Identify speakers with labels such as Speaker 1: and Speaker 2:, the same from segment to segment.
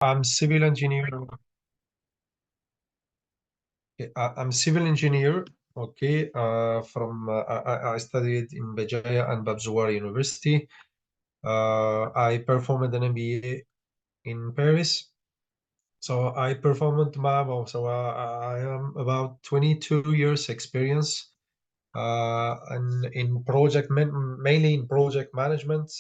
Speaker 1: I'm civil engineer. I'm civil engineer. Okay, I studied in Bejaya and Babzouar University. I performed an MBA in Paris. So I performed MABO. So I am about 22 years experience and in mainly in project management.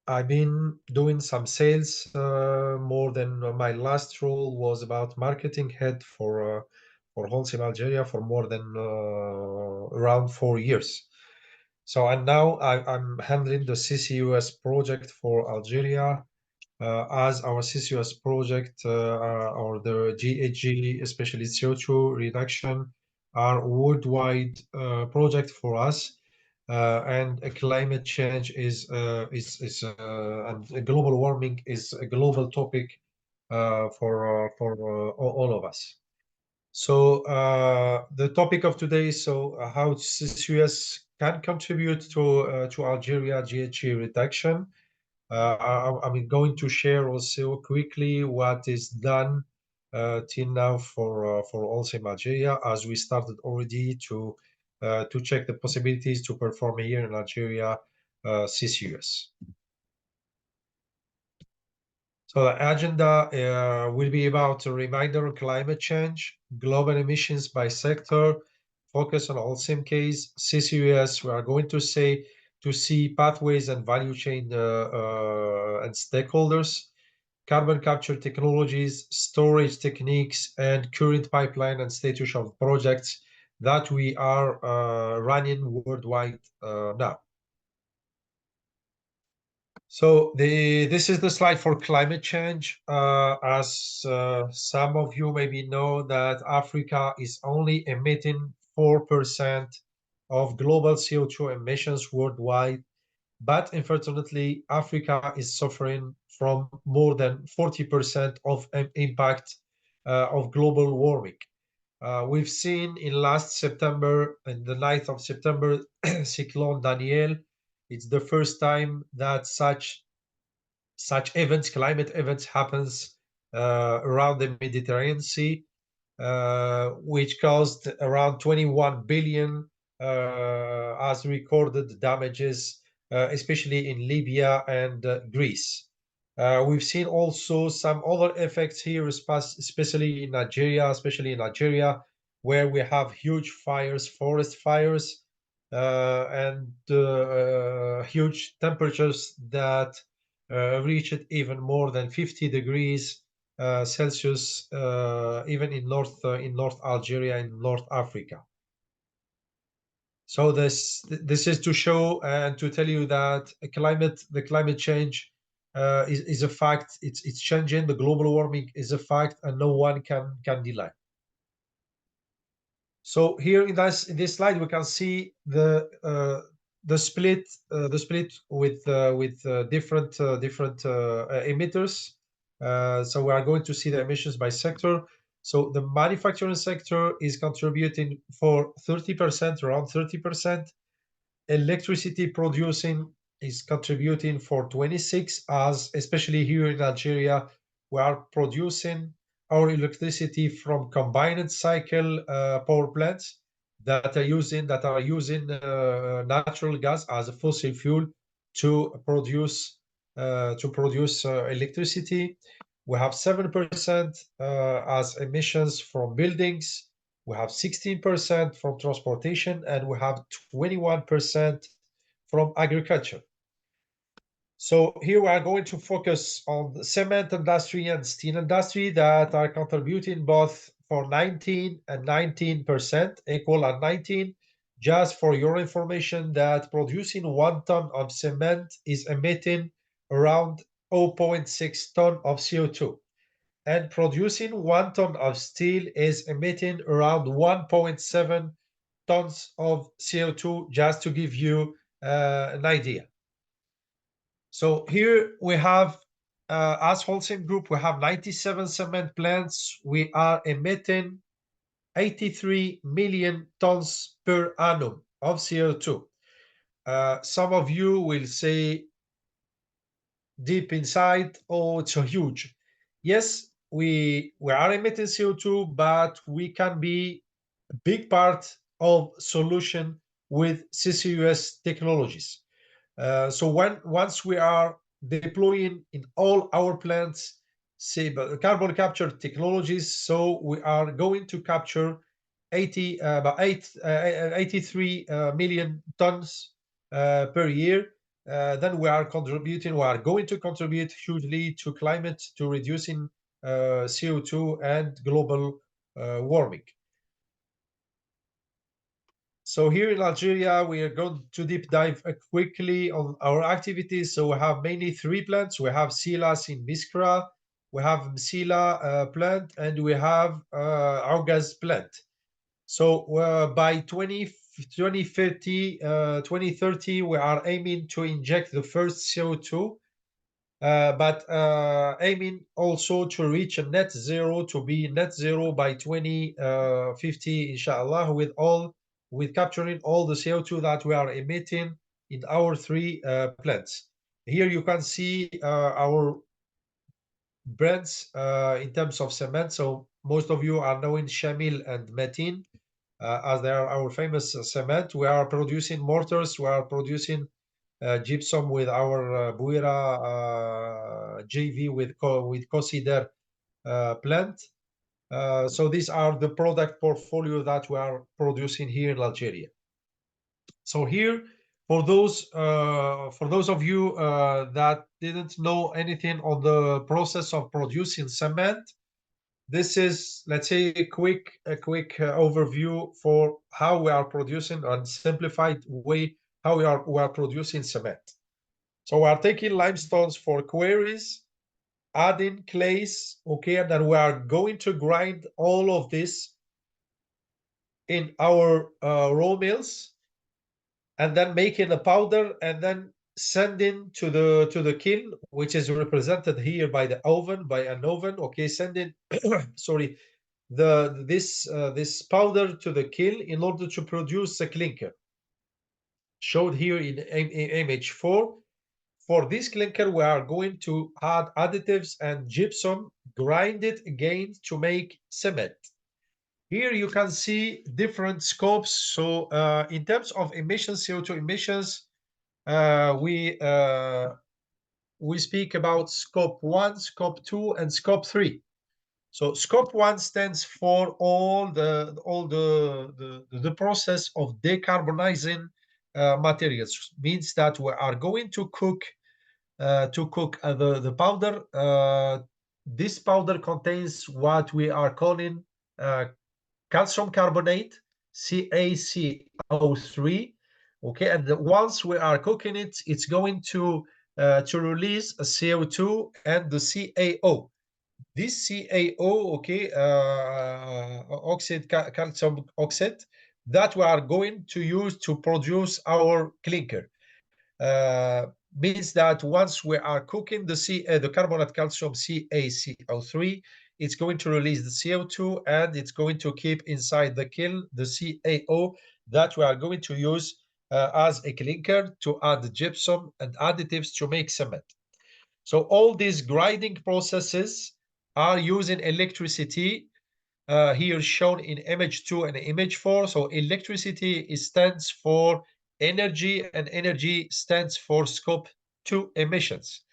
Speaker 1: I've been doing some sales more than my last role was about marketing head for wholesale Algeria for more than around 4 years. So and now I'm handling the CCUS project for Algeria as our CCUS project or the GHG, especially CO2 reduction, are worldwide project for us. And climate change is and global warming is a global topic for all of us. So the topic of today is how CCUS can contribute to Algeria GHG reduction. I'm going to share also quickly what is done till now for also in Algeria, as we started already to check the possibilities to perform here in Algeria CCUS. So the agenda will be about a reminder on climate change, global emissions by sector, focus on Holcim case, CCUS. We are going to see pathways and value chain and stakeholders, carbon capture technologies, storage techniques, and current pipeline and status of projects that we are running worldwide now. So this is the slide for climate change. As some of you maybe know that Africa is only emitting 4% of global CO2 emissions worldwide, but unfortunately, Africa is suffering from more than 40% of impact of global warming. We've seen in last September, in the 9th of September, Cyclone Daniel. It's the first time that such events, climate events, happens around the Mediterranean Sea, which caused around 21 billion as recorded damages, especially in Libya and Greece. We've seen also some other effects here, especially in Nigeria, where we have huge fires, forest fires, and huge temperatures that reached even more than 50 degrees Celsius, even in North Algeria and North Africa. So this is to show and to tell you that the climate change is a fact. It's changing. The global warming is a fact, and no one can deny. So here in this slide, we can see the split with different emitters. So we are going to see the emissions by sector. So the manufacturing sector is contributing for 30%, around 30%. Electricity producing is contributing for 26, as especially here in Algeria, we are producing our electricity from combined cycle power plants that are using natural gas as a fossil fuel to produce electricity. We have 7% as emissions from buildings. We have 16% from transportation, and we have 21% from agriculture. So here we are going to focus on the cement industry and steel industry that are contributing both for 19 and 19%, equal at 19. Just for your information, that producing 1 ton of cement is emitting around 0.6 ton of CO2. And producing 1 ton of steel is emitting around 1.7 tons of CO2, just to give you an idea. So here we have, as Holcim Group, we have 97 cement plants. We are emitting 83 million tons per annum of CO2. Some of you will say, deep inside. Oh, it's so huge. Yes, we are emitting CO2, but we can be a big part of solution with CCUS technologies. So once we are deploying in all our plants, say, carbon capture technologies, so we are going to capture 83 million tons per year. Then we are contributing, we are going to contribute hugely to climate, to reducing CO2 and global warming. So here in Algeria, we are going to deep dive quickly on our activities. So we have mainly three plants. We have Silas in Biskra, we have Msila plant, and we have Augaz plant. So by 2030, we are aiming to inject the first CO2, but aiming also to reach a net zero, to be net zero by 2050, inshallah, with capturing all the CO2 that we are emitting in our three plants. Here you can see our brands in terms of cement. So most of you are knowing Shamil and Metin as they are our famous cement. We are producing mortars, we are producing gypsum with our Buira JV with Cosider plant. So these are the product portfolio that we are producing here in Algeria. So here, for those of you that didn't know anything on the process of producing cement, this is, let's say, a quick overview for how we are producing, and simplified way how we are producing cement. So we are taking limestones for quarries, adding clays, okay, and then we are going to grind all of this in our raw mills, and then making a powder, and then sending to the kiln, which is represented here by the oven, by an oven, okay, sending sorry, this powder to the kiln in order to produce a clinker, showed here in image 4. For this clinker, we are going to add additives and gypsum, grind it again to make cement. Here you can see different scopes. So in terms of emissions, CO2 emissions, we speak about scope 1, scope 2, and scope 3. So scope 1 stands for all the process of decarbonizing materials. Means that we are going to cook the powder. This powder contains what we are calling calcium carbonate, CaCO3. Okay, and once we are cooking it, it's going to release a CO2 and the CaO. This CaO, okay, calcium oxide, that we are going to use to produce our clinker. Means that once we are cooking the carbonate calcium CaCO3, it's going to release the CO2, and it's going to keep inside the kiln the CaO that we are going to use as a clinker to add the gypsum and additives to make cement. So all these grinding processes are using electricity, here shown in image 2 and image 4. So electricity stands for energy, and energy stands for scope 2 emissions.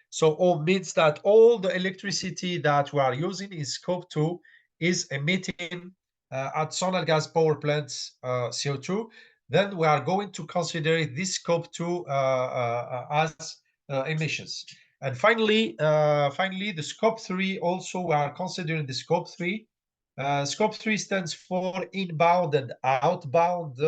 Speaker 1: So all means that all the electricity that we are using in scope 2 is emitting at zonal gas power plants CO2. Then we are going to consider this scope 2 as emissions. And finally, the scope 3 also, we are considering the scope 3. Scope 3 stands for inbound and outbound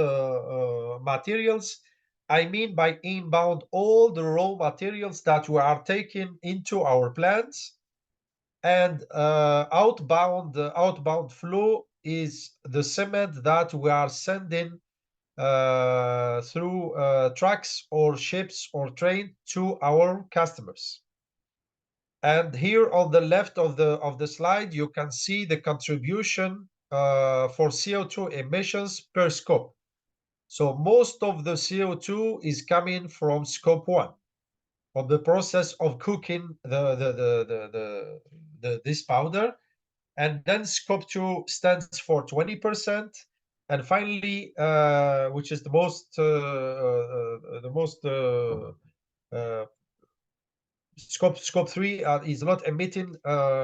Speaker 1: materials. I mean by inbound, all the raw materials that we are taking into our plants, and outbound, the outbound flow is the cement that we are sending through trucks or ships or train to our customers. And here on the left of the slide, you can see the contribution for CO2 emissions per scope. So most of the CO2 is coming from scope 1. on the process of cooking this powder. And then scope 2 stands for 20%. And finally, which is the most scope 3 is not emitting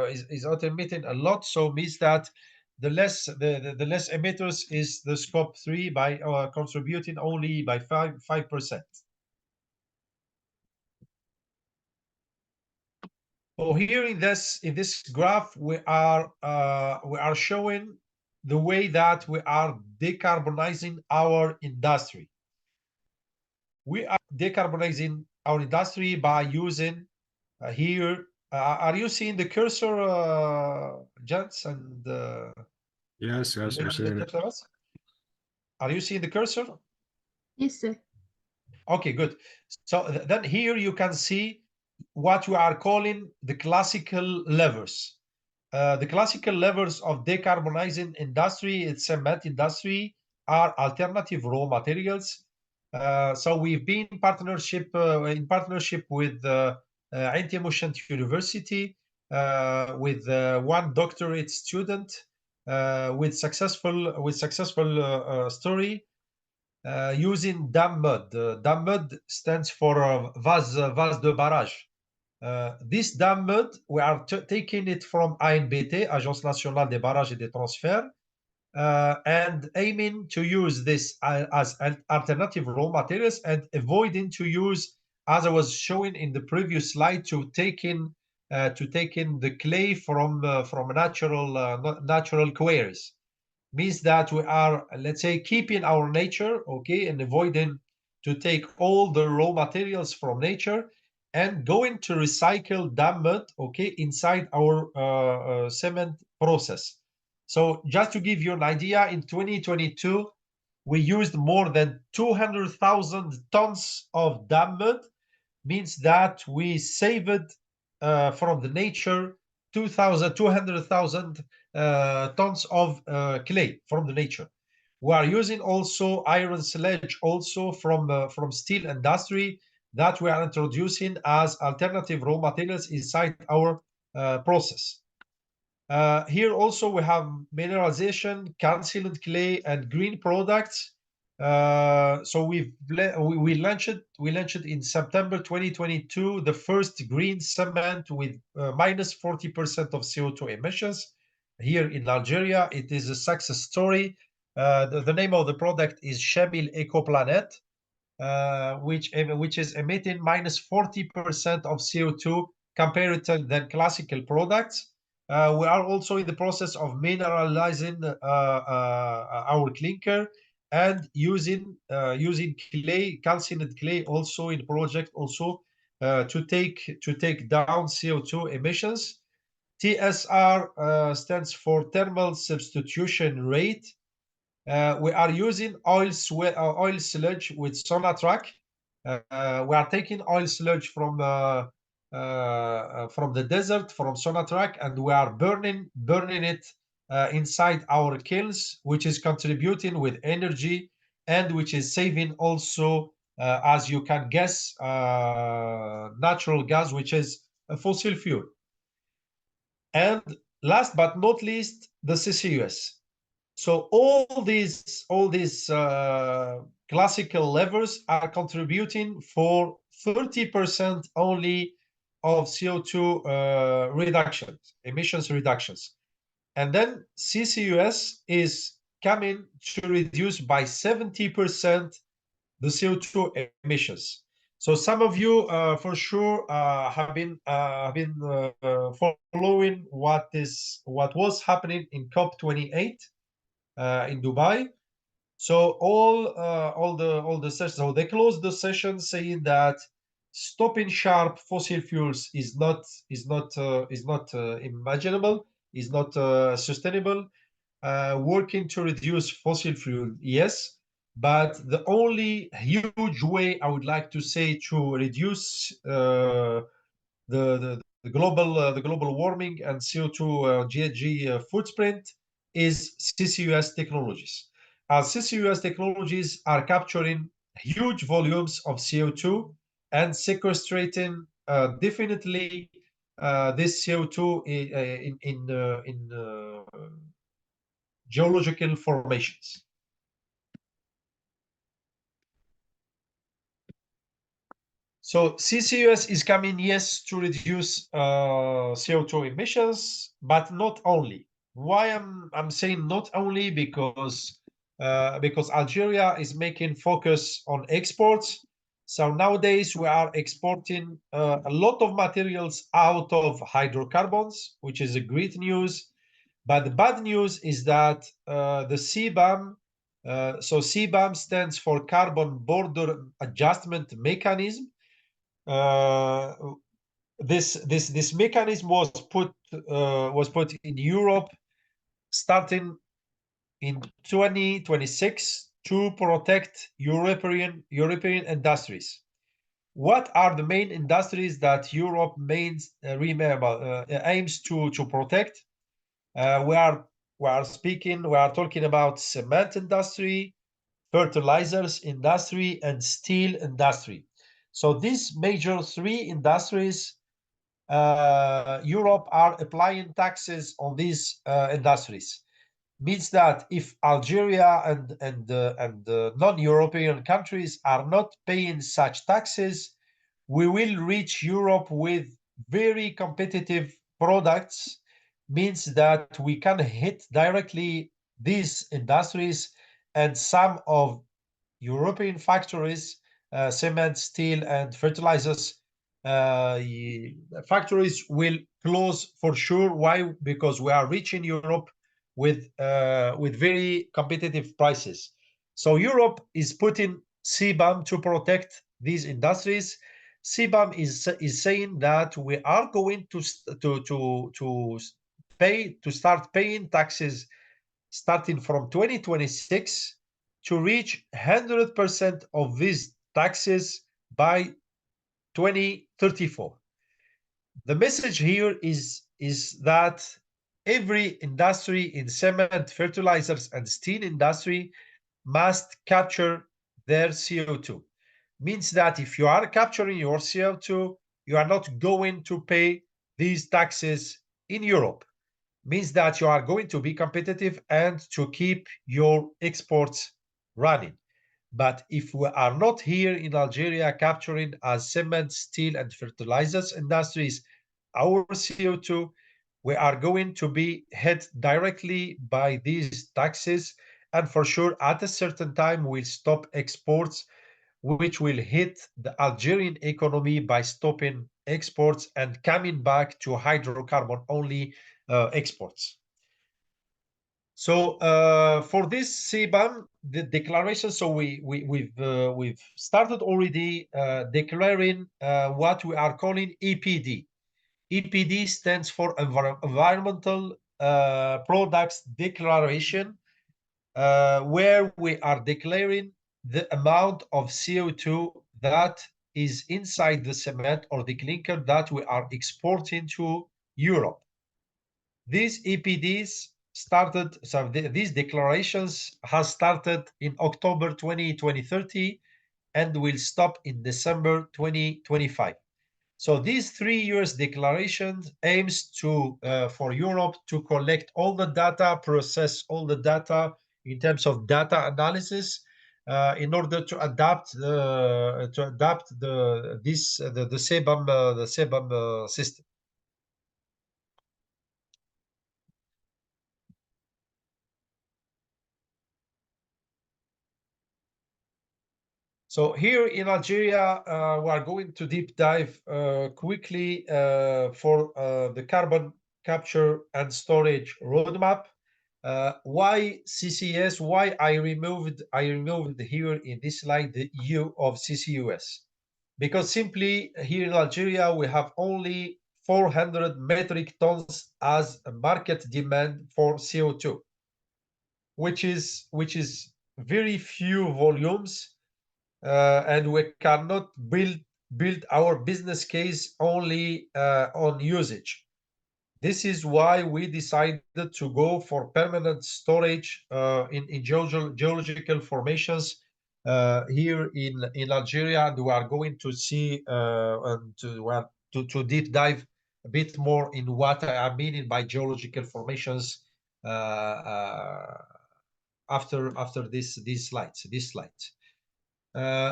Speaker 1: is not emitting a lot, so means that the less emitters is the scope 3 by contributing only by 5%. So here in this graph we are showing the way that we are decarbonizing our industry. We are decarbonizing our industry by using here. Are you seeing the cursor, gents and
Speaker 2: Yes, I'm seeing it.
Speaker 1: Are you seeing the cursor?
Speaker 3: Yes, sir.
Speaker 1: Okay, good. So then here you can see what we are calling the classical levers. The classical levers of decarbonizing industry, its cement industry, are alternative raw materials. So we've been in partnership with Ain Timushant University, with one doctorate student, with successful story, using dam mud. Dam mud stands for vase de barrage. This dam mud, we are taking it from ANBT, Agence Nationale des Barrages et des Transferts, and aiming to use this as an alternative raw materials and avoiding to use, as I was showing in the previous slide, to take in the clay from natural quarries. Means that we are, let's say, keeping our nature, okay, and avoiding to take all the raw materials from nature and going to recycle dam mud, okay, inside our cement process. So just to give you an idea, in 2022, we used more than 200,000 tons of dam mud. Means that we saved from the nature 200,000 tons of clay from the nature. We are using also iron sludge also from steel industry that we are introducing as alternative raw materials inside our process. Here also we have mineralization, calcined clay, and green products. So we launched in September 2022 the first green cement with minus 40% of CO2 emissions here in Algeria. It is a success story. The name of the product is Shamil EcoPlanet, which is emitting minus 40% of CO2 compared to than classical products. We are also in the process of mineralizing our clinker and using clay, calcined clay, also in project also to take down CO2 emissions. TSR stands for thermal substitution rate. We are using oil sludge with Sonatrach. We are taking oil sludge from the desert, from Sonatrach, and we are burning it inside our kilns, which is contributing with energy and which is saving also, as you can guess, natural gas, which is a fossil fuel. And last but not least, the CCUS. So all these classical levers are contributing for 30% only of CO2 emissions reductions. And then CCUS is coming to reduce by 70% the CO2 emissions. So some of you, for sure, have been following what was happening in COP28 in Dubai. So all the sessions, so they closed the session saying that stopping sharp fossil fuels is not imaginable, is not sustainable. Working to reduce fossil fuel, yes, but the only huge way I would like to say to reduce the global warming and CO2 GHG footprint is CCUS technologies. As CCUS technologies are capturing huge volumes of CO2 and sequestrating definitely this CO2 in geological formations. So CCUS is coming, yes, to reduce CO2 emissions, but not only. Why I'm saying not only? Because Algeria is making focus on exports. So nowadays we are exporting a lot of materials out of hydrocarbons, which is a great news. But the bad news is that the CBAM, so CBAM stands for Carbon Border Adjustment Mechanism. This mechanism was put in Europe starting in 2026 to protect European industries. What are the main industries that Europe aims to protect? We are talking about cement industry, fertilizers industry, and steel industry. So these major three industries, Europe are applying taxes on these industries. Means that if Algeria and non-European countries are not paying such taxes, we will reach Europe with very competitive products. Means that we can hit directly these industries, and some of European factories, cement, steel, and fertilizers factories will close for sure. Why? Because we are reaching Europe with very competitive prices. So Europe is putting CBAM to protect these industries. CBAM is saying that we are going to start paying taxes starting from 2026 to reach 100% of these taxes by 2034. The message here is that every industry in cement, fertilizers, and steel industry must capture their CO2. Means that if you are capturing your CO2, you are not going to pay these taxes in Europe. Means that you are going to be competitive and to keep your exports running. But if we are not here in Algeria capturing as cement, steel, and fertilizers industries our CO2, we are going to be hit directly by these taxes. And for sure, at a certain time, we'll stop exports, which will hit the Algerian economy by stopping exports and coming back to hydrocarbon only exports. So for this CBAM, the declaration, so we've started already declaring what we are calling EPD. EPD stands for Environmental Products Declaration, where we are declaring the amount of CO2 that is inside the cement or the clinker that we are exporting to Europe. These EPDs started, so these declarations has started in October 2030 and will stop in December 2025. So these 3 years declarations aims to for Europe to collect all the data, process all the data in terms of data analysis, in order to adapt the CBAM system. So here in Algeria, we are going to deep dive quickly for the carbon capture and storage roadmap. Why CCS? Why I removed here in this slide the U of CCUS? Because simply here in Algeria we have only 400 metric tons as a market demand for CO2, which is very few volumes. And we cannot build our business case only on usage. This is why we decided to go for permanent storage in geological formations here in Algeria, and we are going to see and to deep dive a bit more in what I mean by geological formations after these slides.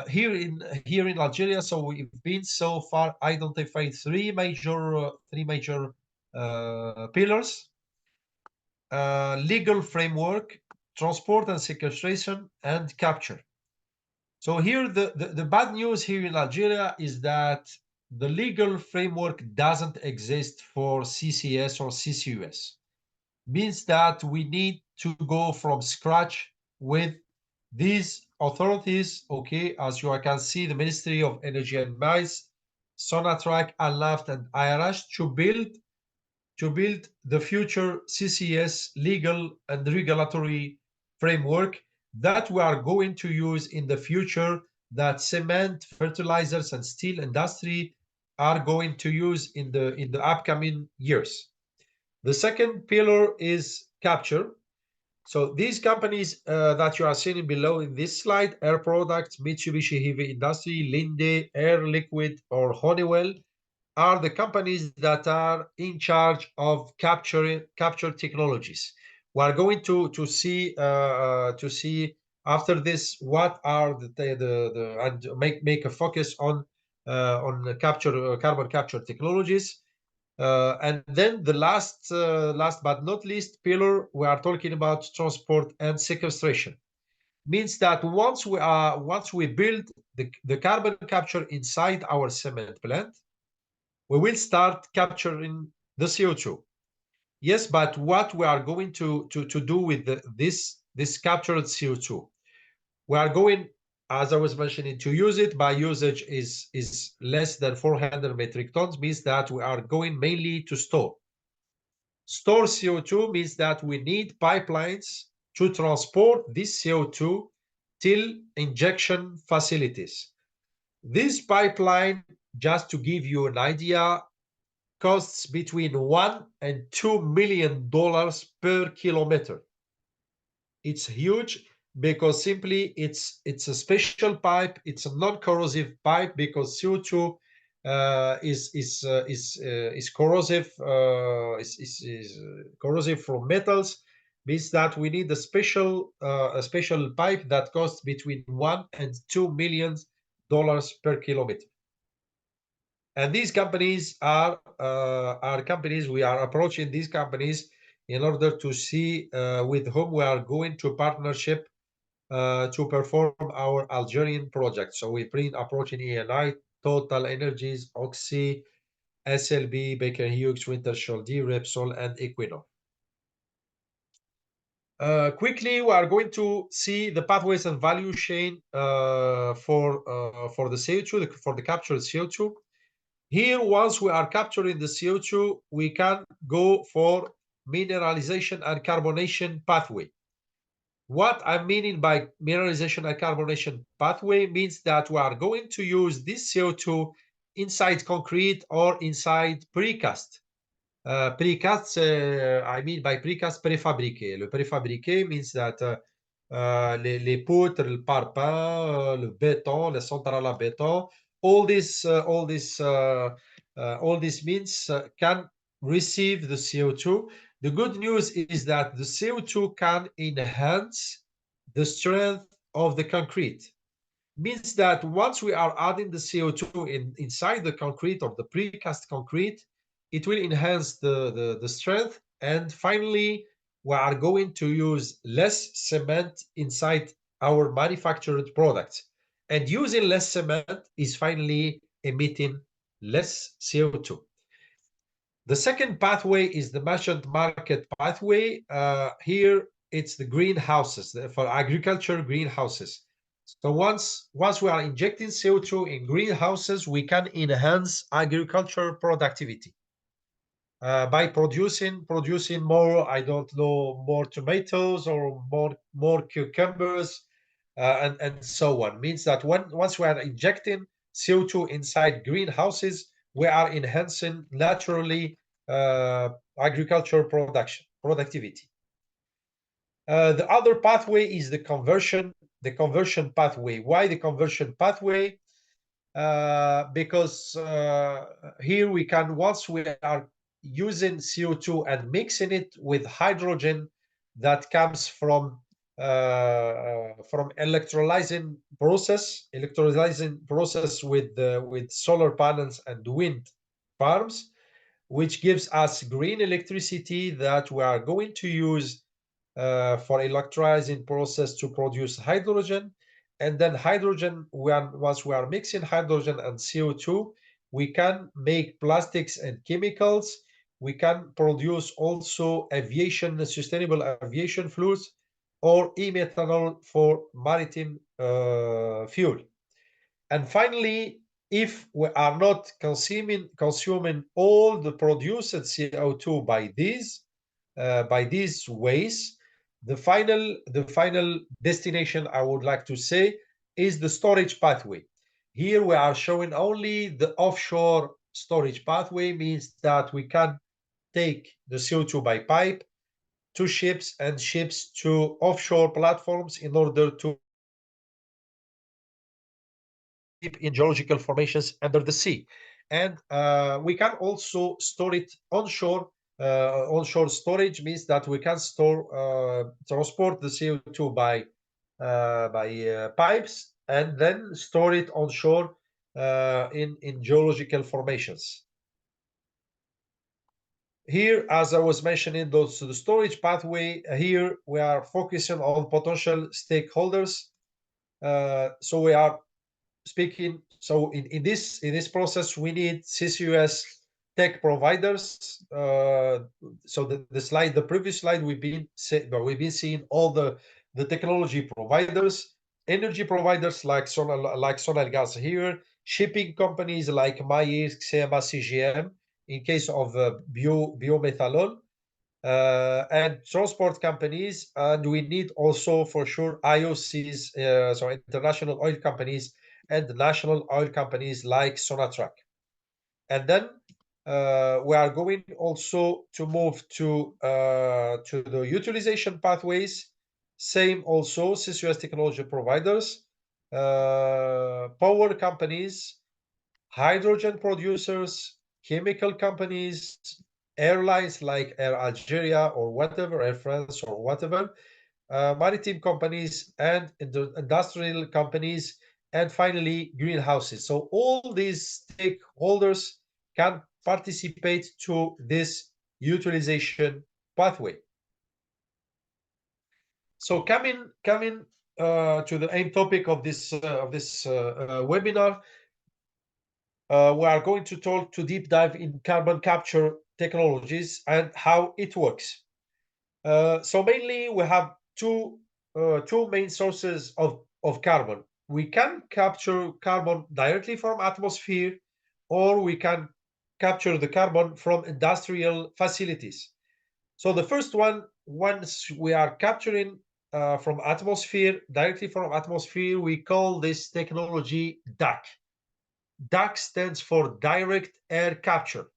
Speaker 1: Here in Algeria, so we've been so far identified three major pillars: legal framework, transport and sequestration, and capture. So here the bad news here in Algeria is that the legal framework doesn't exist for CCS or CCUS. Means that we need to go from scratch with these authorities. Okay, as you can see, the Ministry of Energy and Mines, Sonatrach, ALNAFT, and IRH to build the future CCS legal and regulatory framework that we are going to use in the future, that cement, fertilizers, and steel industry are going to use in the upcoming years. The second pillar is capture. So these companies that you are seeing below in this slide, Air Products, Mitsubishi Heavy Industry, Linde, Air Liquide, or Honeywell, are the companies that are in charge of capture technologies. We are going to see after this what are the and make a focus on carbon capture technologies. And then the last but not least pillar, we are talking about transport and sequestration. Means that once we build the carbon capture inside our cement plant, we will start capturing the CO2. Yes, but what we are going to do with this captured CO2? We are going, as I was mentioning, to use it. By usage is less than 400 metric tons, means that we are going mainly to store. Store CO2 means that we need pipelines to transport this CO2 till injection facilities. This pipeline, just to give you an idea, costs between $1 and $2 million per kilometer. It's huge because simply it's a special pipe. It's a non-corrosive pipe because CO2 is corrosive. Is corrosive from metals. Means that we need a special pipe that costs between $1 and $2 million per kilometer. And these companies are companies. We are approaching these companies in order to see with whom we are going to partnership to perform our Algerian project. So we've been approaching ENI, Total Energies, Oxy, SLB, Baker Hughes, Wintershall Dea, Repsol, and Equinor. Quickly, we are going to see the pathways and value chain for the CO2, for the captured CO2. Here, once we are capturing the CO2, we can go for mineralization and carbonation pathway. What I'm meaning by mineralization and carbonation pathway means that we are going to use this CO2 inside concrete or inside precast. Precast, I mean by precast, préfabriqué. Le préfabriqué means that les poutres, le parpaing, le béton, les centrales à béton, all this means can receive the CO2. The good news is that the CO2 can enhance the strength of the concrete. Means that once we are adding the CO2 inside the concrete or the precast concrete, it will enhance the strength. And finally, we are going to use less cement inside our manufactured products. And using less cement is finally emitting less CO2. The second pathway is the merchant market pathway. Here, it's the greenhouses, for agriculture greenhouses. So once we are injecting CO2 in greenhouses, we can enhance agricultural productivity by producing more, I don't know, more tomatoes or more cucumbers and so on. Means that once we are injecting CO2 inside greenhouses, we are enhancing naturally agricultural productivity. The other pathway is the conversion the conversion pathway. Why the conversion pathway? Because here we can, once we are using CO2 and mixing it with hydrogen that comes from electrolyzing process with solar panels and wind farms, which gives us green electricity that we are going to use for electrolyzing process to produce hydrogen. And then hydrogen, once we are mixing hydrogen and CO2, we can make plastics and chemicals. We can produce also sustainable aviation fuels, or e-methanol for maritime fuel. And finally, if we are not consuming all the produced CO2 by these ways, the final destination, I would like to say, is the storage pathway. Here we are showing only the offshore storage pathway, means that we can take the CO2 by pipe to ships and ships to offshore platforms in order to in geological formations under the sea. And we can also store it onshore. Onshore storage means that we can transport the CO2 by pipes and then store it onshore in geological formations. Here, as I was mentioning, the storage pathway, here we are focusing on potential stakeholders. So we are speaking, so in this process, we need CCUS tech providers. So the previous slide, we've been seeing all the technology providers, energy providers like Sonalgas here, shipping companies like Lyes, CMA, CGM, in case of biomethanol, and transport companies. And we need also for sure IOCs, so international oil companies, and national oil companies like Sonatrach. And then we are going also to move to the utilization pathways. Same also, CCUS technology providers, power companies, hydrogen producers, chemical companies, airlines like Air Algeria or whatever, Air France or whatever, maritime companies, and industrial companies, and finally greenhouses. So all these stakeholders can participate to this utilization pathway. So coming to the main topic of this webinar, we are going to deep dive in carbon capture technologies and how it works. So mainly we have two main sources of carbon. We can capture carbon directly from atmosphere, or we can capture the carbon from industrial facilities. So the first one, once we are capturing from atmosphere, directly from atmosphere, we call this technology DAC. DAC stands for direct air capture.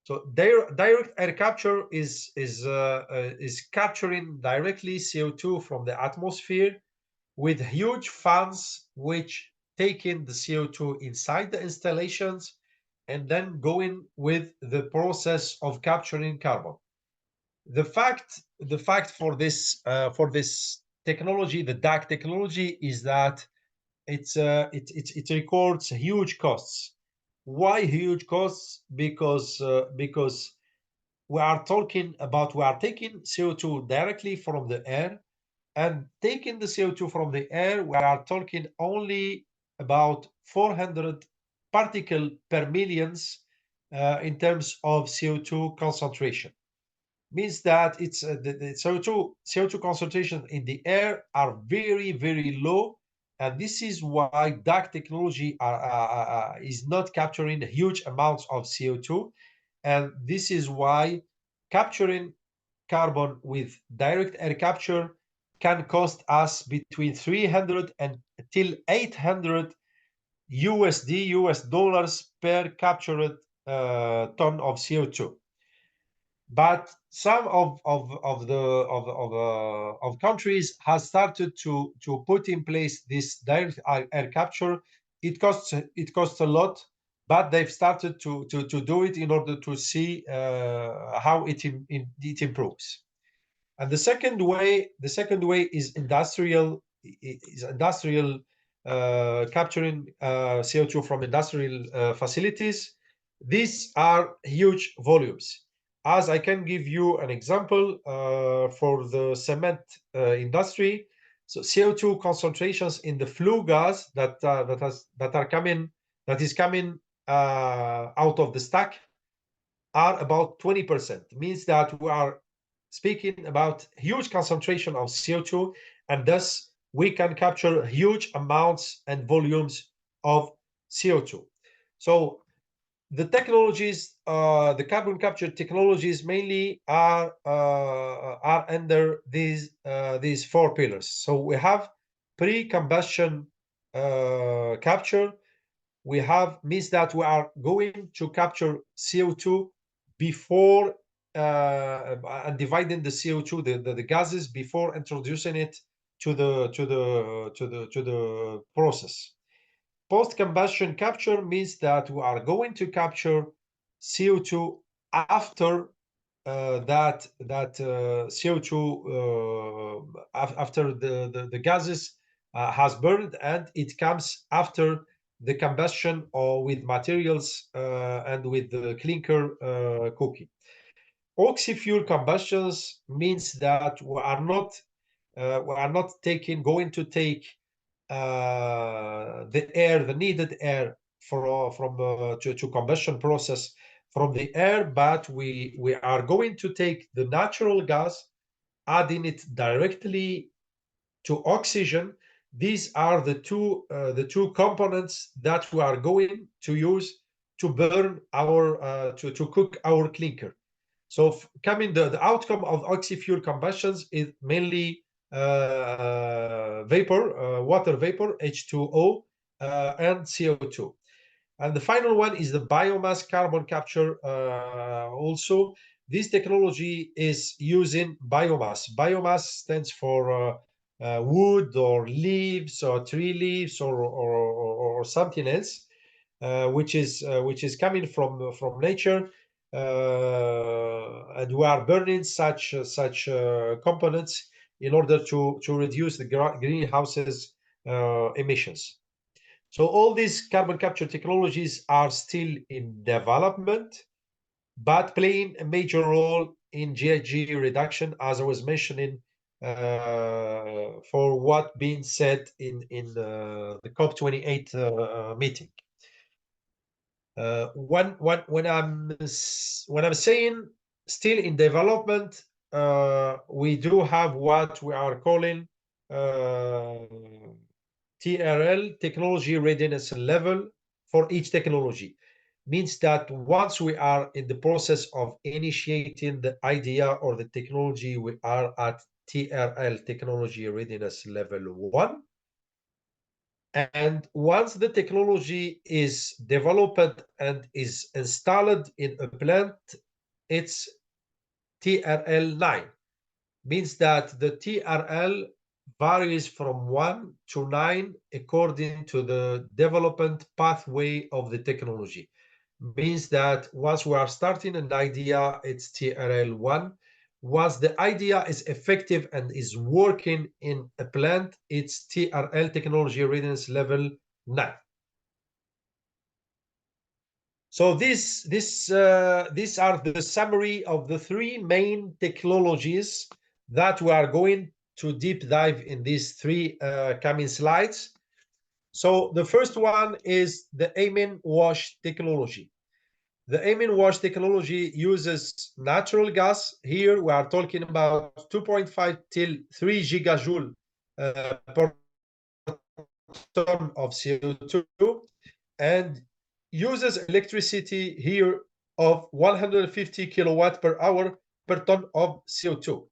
Speaker 1: So direct air capture is capturing directly CO2 from the atmosphere with huge fans which take in the CO2 inside the installations and then going with the process of capturing carbon. The fact for this technology, the DAC technology, is that it records huge costs. Why huge costs? Because we are taking CO2 directly from the air, and taking the CO2 from the air, we are talking only about 400 particles per millions in terms of CO2 concentration. Means that it's the CO2 concentration in the air are very, very low, and this is why DAC technology is not capturing huge amounts of CO2, and this is why capturing carbon with direct air capture can cost us between 300 until 800 US dollars per captured ton of CO2. But some of countries has started to put in place this direct air capture. It costs a lot, but they've started to do it in order to see how it improves. And the second way is industrial capturing CO2 from industrial facilities. These are huge volumes. As I can give you an example for the cement industry, so CO2 concentrations in the flue gas that is coming out of the stack are about 20%. Means that we are speaking about huge concentration of CO2, and thus we can capture huge amounts and volumes of CO2. So the technologies, the carbon capture technologies mainly are under these four pillars. So we have pre-combustion capture. We have means that we are going to capture CO2 before and dividing the CO2, the gases, before introducing it to the process. Post-combustion capture means that we are going to capture CO2 after that CO2 after the gases has burned, and it comes after the combustion or with materials and with the clinker cooking. Oxy-fuel combustions means that we are not going to take the needed air to combustion process from the air, but we are going to take the natural gas, adding it directly to oxygen. These are the two components that we are going to use to burn our to cook our clinker. So the outcome of oxy-fuel combustions is mainly vapor, water vapor, H2O, and CO2. And the final one is the biomass carbon capture. Also, this technology is using biomass. Biomass stands for wood or leaves or tree leaves or something else, which is coming from nature, and we are burning such components in order to reduce the greenhouses emissions. So all these carbon capture technologies are still in development, but playing a major role in GHG reduction, as I was mentioning, for what being said in the COP28 meeting. When I'm saying still in development, we do have what we are calling TRL, technology readiness level, for each technology. Means that once we are in the process of initiating the idea or the technology, we are at TRL, technology readiness level 1. And once the technology is developed and is installed in a plant, it's TRL 9. Means that the TRL varies from 1 to 9 according to the development pathway of the technology. Means that once we are starting an idea, it's TRL 1. Once the idea is effective and is working in a plant, it's TRL, technology readiness level 9. So these are the summary of the three main technologies that we are going to deep dive in these three coming slides. So the first one is the amine wash technology. The amine wash technology uses natural gas. Here we are talking about 2.5 till 3 gigajoule per ton of CO2, and uses electricity here of 150 kilowatt per hour per ton of CO2.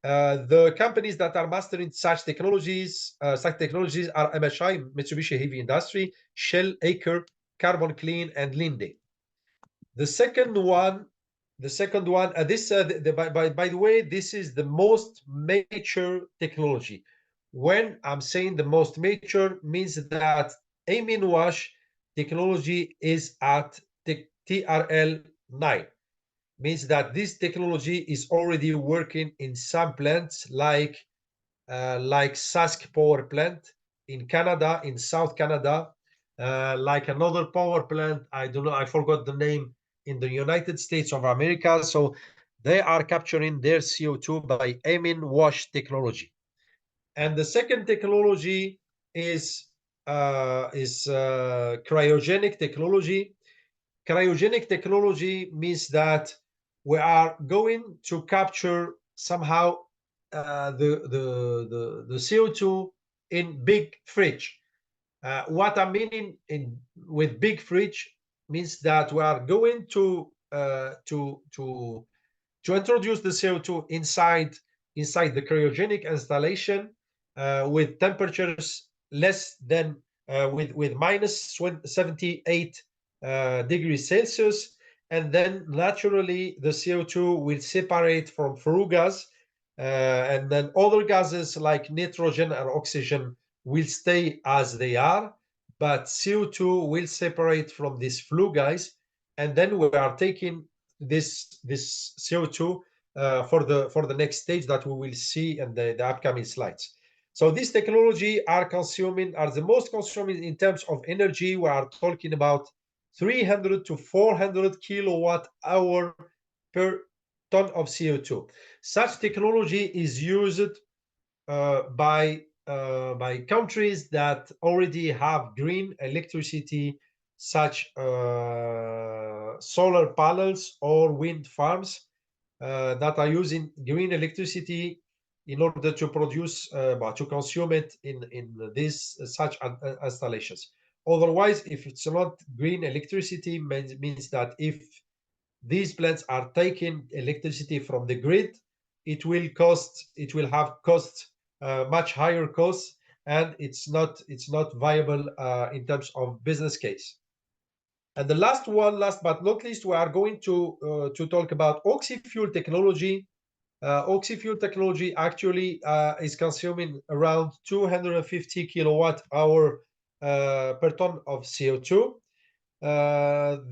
Speaker 1: The companies that are mastering such technologies are MHI, Mitsubishi Heavy Industry, Shell, Aker, Carbon Clean, and Linde. The second one The second one, by the way, this is the most mature technology. When I'm saying the most mature, means that amine wash technology is at TRL 9. Means that this technology is already working in some plants like Sask power plant in Canada, in South Canada, like another power plant, I don't know, I forgot the name, in the United States of America. So they are capturing their CO2 by amine wash technology. And the second technology is cryogenic technology. Cryogenic technology means that we are going to capture somehow the CO2 in big fridge. What I'm meaning with big fridge means that we are going to introduce the CO2 inside the cryogenic installation with temperatures less than with minus 78 degrees Celsius, and then naturally the CO2 will separate from flue gas, and then other gases like nitrogen and oxygen will stay as they are, but CO2 will separate from these flue gas, and then we are taking this CO2 for the next stage that we will see in the upcoming slides. So this technology are the most consuming in terms of energy. We are talking about 300 to 400 kilowatt hour per ton of CO2. Such technology is used by countries that already have green electricity, such solar panels or wind farms that are using green electricity in order to produce, to consume it in these such installations. Otherwise, if it's not green electricity, means that if these plants are taking electricity from the grid, it will have cost much higher costs, and it's not viable in terms of business case. And the last but not least, we are going to talk about oxy-fuel technology. Oxy-fuel technology actually is consuming around 250 kilowatt hour per ton of CO2.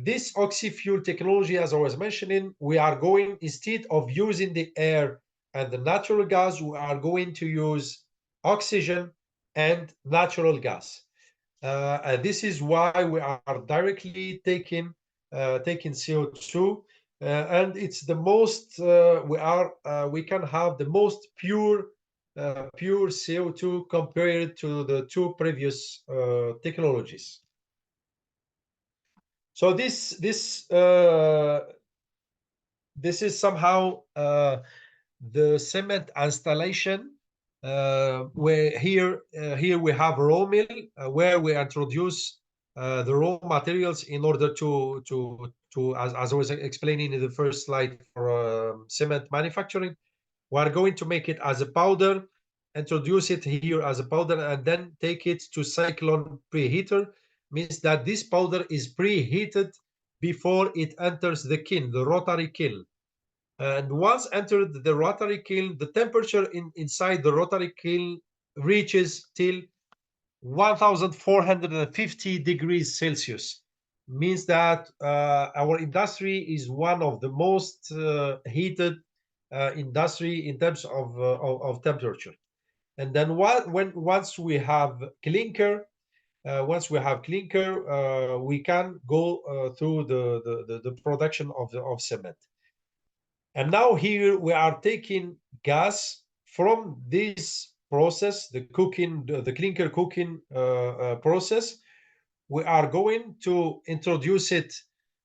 Speaker 1: This oxy-fuel technology, as I was mentioning, we are going, instead of using the air and the natural gas, we are going to use oxygen and natural gas. And this is why we are directly taking CO2, and it's the most we can have the most pure CO2 compared to the two previous technologies. So this is somehow the cement installation, where here we have a raw mill where we introduce the raw materials in order to as I was explaining in the first slide for cement manufacturing. We are going to make it as a powder, introduce it here as a powder, and then take it to cyclone preheater. Means that this powder is preheated before it enters the kiln, the rotary kiln. And once entered the rotary kiln, the temperature inside the rotary kiln reaches till 1,450 degrees Celsius. Means that our industry is one of the most heated industry in terms of temperature. And then once we have clinker, we can go through the production of cement. And now here we are taking gas from this process, the clinker cooking process. We are going to introduce it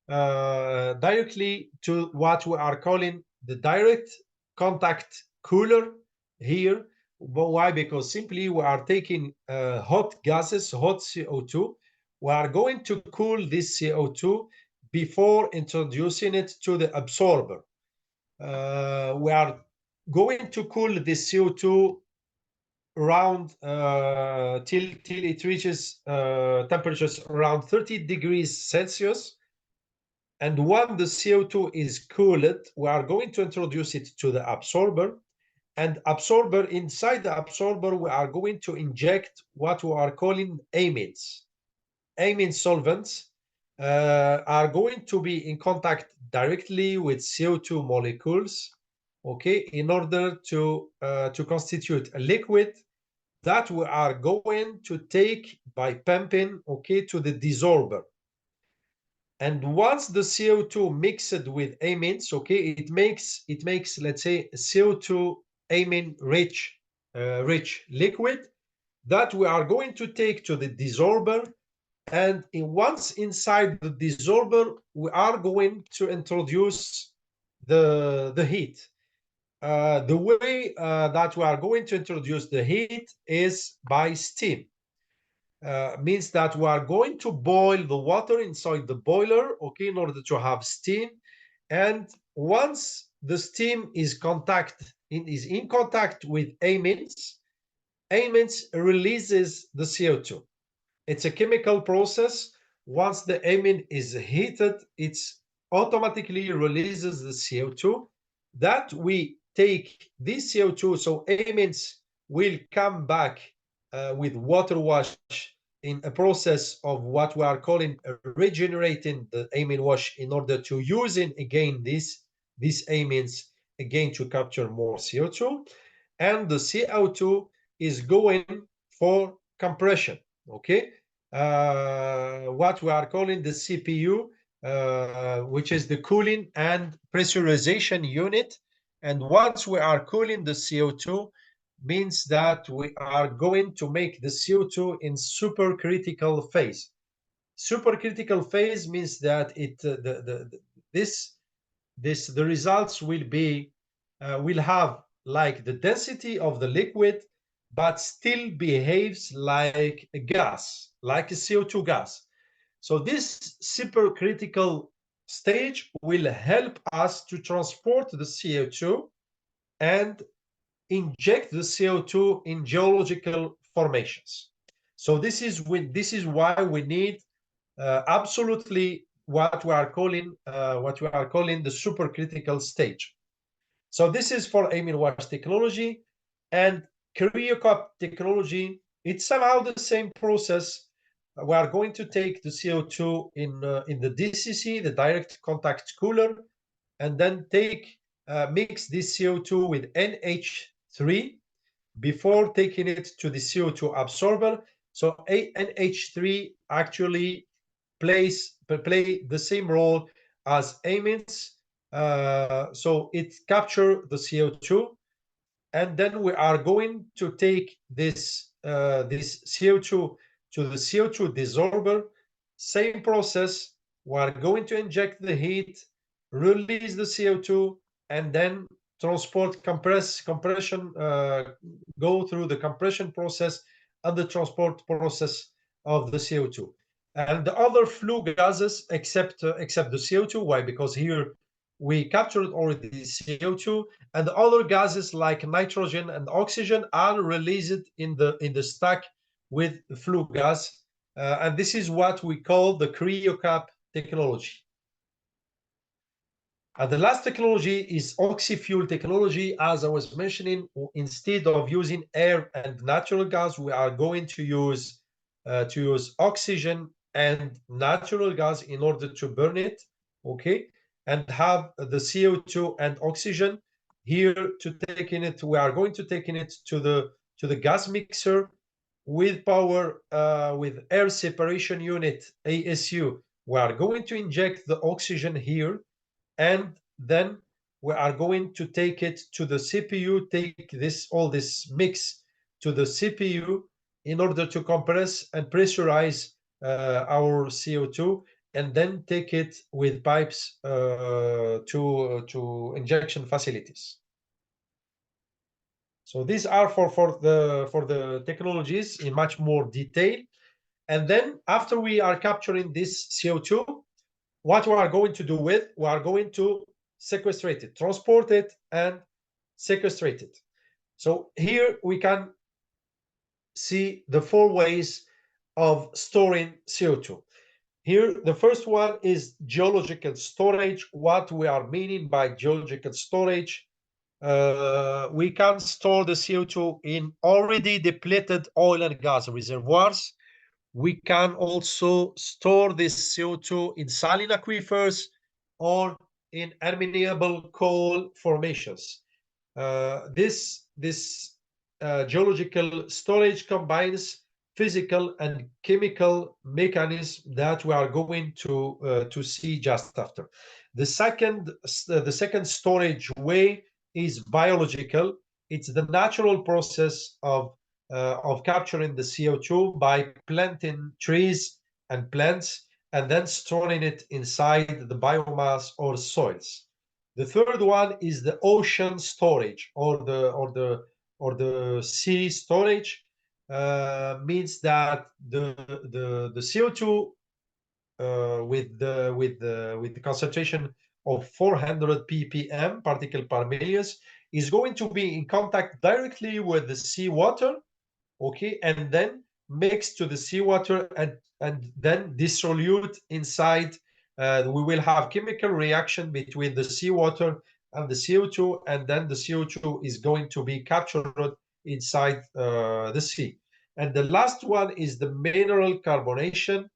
Speaker 1: directly to what we are calling the direct contact cooler here. Why? Because simply we are taking hot gases, hot CO2. We are going to cool this CO2 before introducing it to the absorber. We are going to cool the CO2 around till it reaches temperatures around 30 degrees Celsius. And when the CO2 is cooled, we are going to introduce it to the absorber. And absorber, inside the absorber, we are going to inject what we are calling amines. Amine solvents are going to be in contact directly with CO2 molecules, okay, in order to constitute a liquid that we are going to take by pumping, okay, to the desorber. And once the CO2 mixed with amines, okay, it makes, let's say, CO2 amine rich liquid that we are going to take to the desorber. And once inside the desorber, we are going to introduce the heat. The way that we are going to introduce the heat is by steam. Means that we are going to boil the water inside the boiler, okay, in order to have steam. And once the steam is in contact with amines, amines releases the CO2. It's a chemical process. Once the amine is heated, it automatically releases the CO2 that we take this CO2. So amines will come back with water wash in a process of what we are calling regenerating the amine wash in order to using again these amines again to capture more CO2. And the CO2 is going for compression, okay? What we are calling the CPU, which is the cooling and pressurization unit. And once we are cooling the CO2, means that we are going to make the CO2 in supercritical phase. Supercritical phase means that the results will be will have like the density of the liquid, but still behaves like a gas, like a CO2 gas. So this supercritical stage will help us to transport the CO2 and inject the CO2 in geological formations. So this is why we need absolutely what we are calling the supercritical stage. So this is for amine wash technology. And cryocap technology, it's somehow the same process. We are going to take the CO2 in the DCC, the direct contact cooler, and then mix this CO2 with NH3 before taking it to the CO2 absorber. So NH3 actually play the same role as amines. So it captures the CO2, and then we are going to take this CO2 to the CO2 desorber. Same process. We are going to inject the heat, release the CO2, and then compression, go through the compression process and the transport process of the CO2. And the other flue gases, except the CO2. Why? Because here we captured already the CO2, and the other gases like nitrogen and oxygen are released in the stack with flue gas. And this is what we call the cryocap technology. And the last technology is oxy-fuel technology. As I was mentioning, instead of using air and natural gas, we are going to use oxygen and natural gas in order to burn it, okay, and have the CO2 and oxygen here to take in it. We are going to take in it to the gas mixer with power, with air separation unit, ASU. We are going to inject the oxygen here, and then we are going to take it to the CPU, take all this mix to the CPU in order to compress and pressurize our CO2, and then take it with pipes to injection facilities. So these are for the technologies in much more detail. And then after we are capturing this CO2, what we are going to do with, we are going to sequestrate it, transport it, and sequestrate it. So here we can see the 4 ways of storing CO2. Here, the first one is geological storage. What we are meaning by geological storage, we can store the CO2 in already depleted oil and gas reservoirs. We can also store this CO2 in saline aquifers or in renewable coal formations. This geological storage combines physical and chemical mechanisms that we are going to see just after. The second storage way is biological. It's the natural process of capturing the CO2 by planting trees and plants and then storing it inside the biomass or soils. The third one is the ocean storage or the sea storage. Means that the CO2 with the concentration of 400 ppm particle per million is going to be in contact directly with the seawater, okay, and then mixed to the seawater and then dissolute inside. We will have chemical reaction between the seawater and the CO2, and then the CO2 is going to be captured inside the sea. And the last one is the mineral carbonation.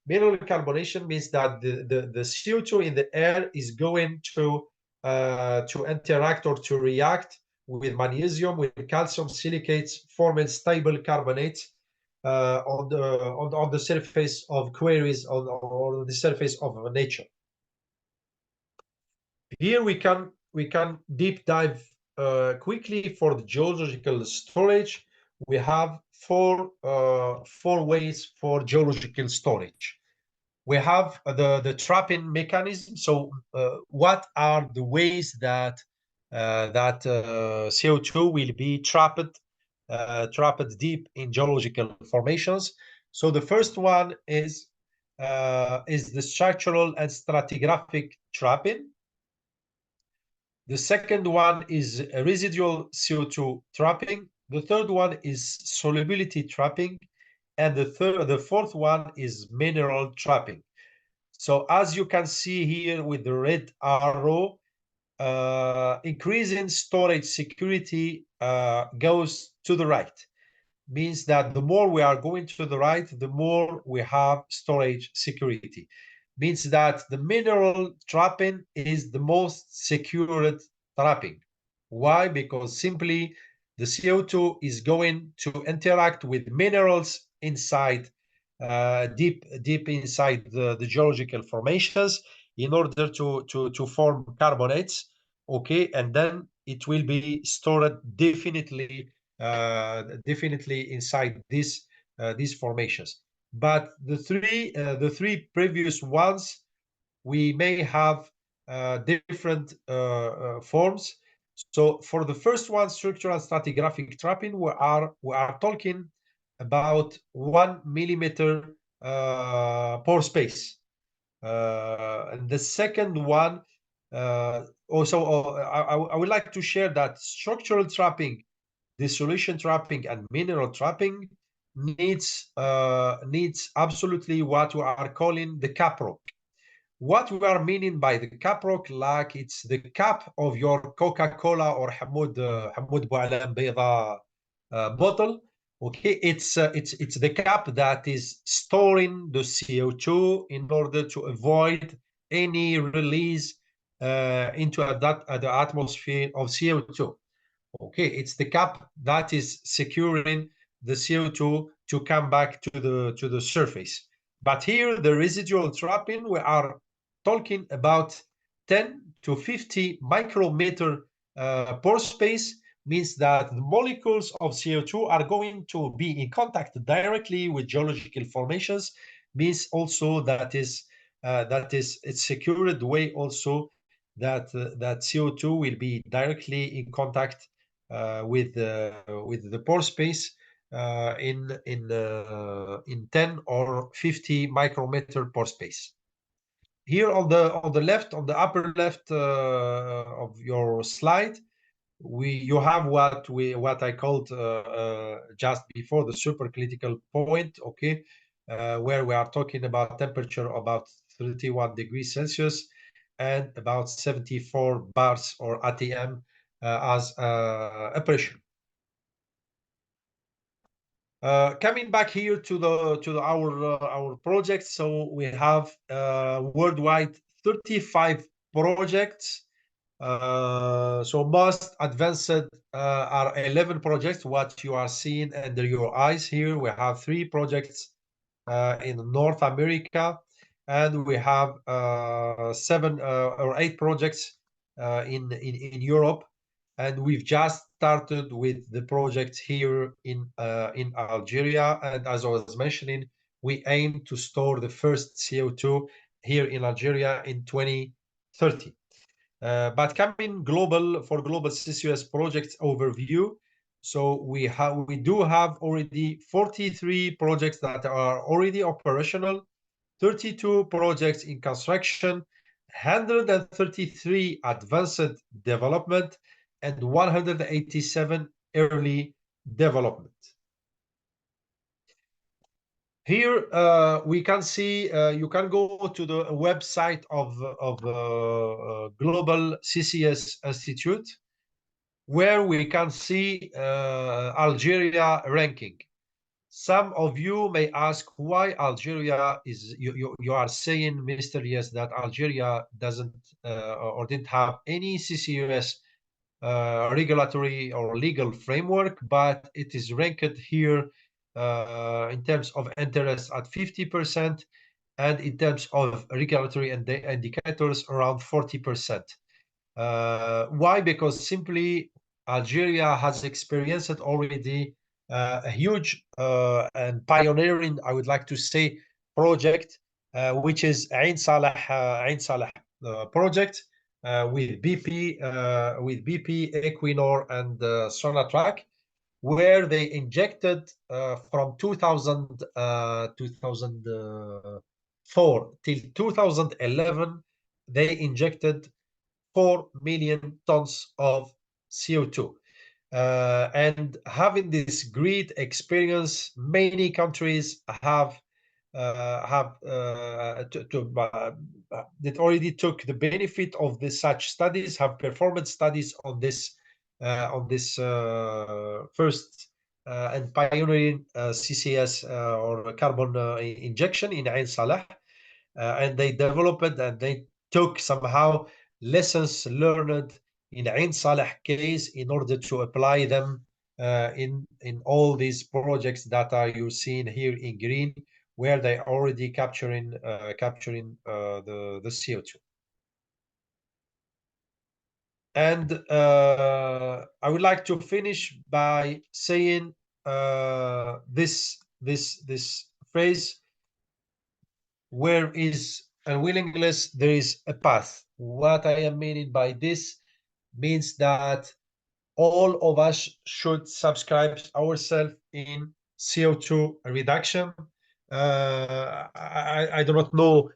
Speaker 1: Mineral carbonation means that the CO2 in the air is going to interact or to react with magnesium, with calcium silicates, forming stable carbonates on the surface of quarries or the surface of nature. Here we can deep dive quickly for the geological storage. We have four ways for geological storage. We have the trapping mechanism. So what are the ways that CO2 will be trapped deep in geological formations? So the first one is the structural and stratigraphic trapping. The second one is residual CO2 trapping. The third one is solubility trapping. And the fourth one is mineral trapping. So as you can see here with the red arrow, increasing storage security goes to the right. Means that the more we are going to the right, the more we have storage security. Means that the mineral trapping is the most secured trapping. Why? Because simply the CO2 is going to interact with minerals inside, deep inside the geological formations in order to form carbonates, okay, and then it will be stored definitely inside these formations. But the three previous ones, we may have different forms. So for the first one, structural stratigraphic trapping, we are talking about 1 millimeter pore space. And the second one, also I would like to share that structural trapping, dissolution trapping, and mineral trapping needs absolutely what we are calling the cap rock. What we are meaning by the cap rock, like it's the cap of your Coca-Cola or Hamoud Bou'alam Bayda bottle. Okay, it's the cap that is storing the CO2 in order to avoid any release into the atmosphere of CO2. Okay, it's the cap that is securing the CO2 to come back to the surface. But here, the residual trapping, we are talking about 10 to 50 micrometer pore space. Means that the molecules of CO2 are going to be in contact directly with geological formations. Means also that is it's secured way also that CO2 will be directly in contact with the pore space in 10 or 50 micrometer pore space. Here on the left, on the upper left of your slide, you have what I called just before the supercritical point. Okay, where we are talking about temperature about 31 degrees Celsius and about 74 bars or ATM as a pressure. Coming back here to our projects, so we have worldwide 35 projects. So most advanced are 11 projects. What you are seeing under your eyes here, we have 3 projects in North America, and we have 7 or 8 projects in Europe. And we've just started with the project here in Algeria. And as I was mentioning, we aim to store the first CO2 here in Algeria in 2030. But coming global for global CCUS projects overview, so we do have already 43 projects that are already operational, 32 projects in construction, 133 advanced development, and 187 early development. Here we can see, you can go to the website of Global CCS Institute, where we can see Algeria ranking. Some of you may ask why Algeria is, you are saying, Mr. Yes, that Algeria doesn't or didn't have any CCUS regulatory or legal framework, but it is ranked here in terms of interest at 50% and in terms of regulatory indicators around 40%. Why? Because simply Algeria has experienced already a huge and pioneering, I would like to say, project, which is Ain Saleh project with BP, Equinor, and Sonatrach, where they injected from 2004 till 2011, they injected 4 million tons of CO2. And having this great experience, many countries have that already took the benefit of such studies, have performed studies on this first and pioneering CCS or carbon injection in Ain Saleh, and they developed and they took somehow lessons learned in Ain Saleh case in order to apply them in all these projects that are you seeing here in green, where they already capturing the CO2. And I would like to finish by saying this phrase: where is unwillingness, there is a path. What I am meaning by this means that all of us should subscribe ourselves in CO2 reduction. I do not know,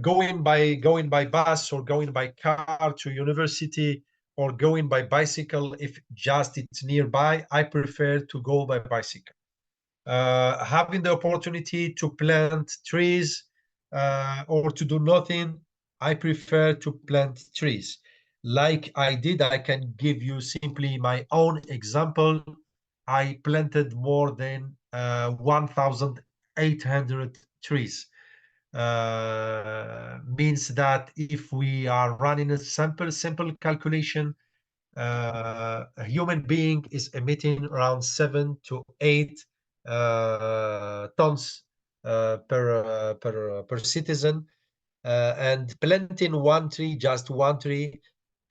Speaker 1: going by bus or going by car to university or going by bicycle, if just it's nearby, I prefer to go by bicycle. Having the opportunity to plant trees or to do nothing, I prefer to plant trees. Like I did, I can give you simply my own example. I planted more than 1,800 trees. Means that if we are running a simple calculation, a human being is emitting around 7 to 8 tons per citizen, and planting one tree, just one tree,